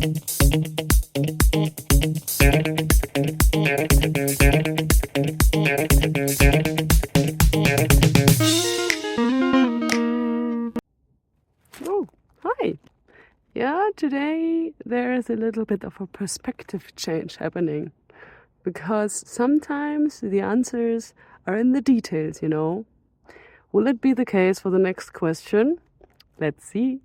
Oh, hi. Yeah, today there is a little bit of a perspective change happening because sometimes the answers are in the details, you know. Will it be the case for the next question? Let's see.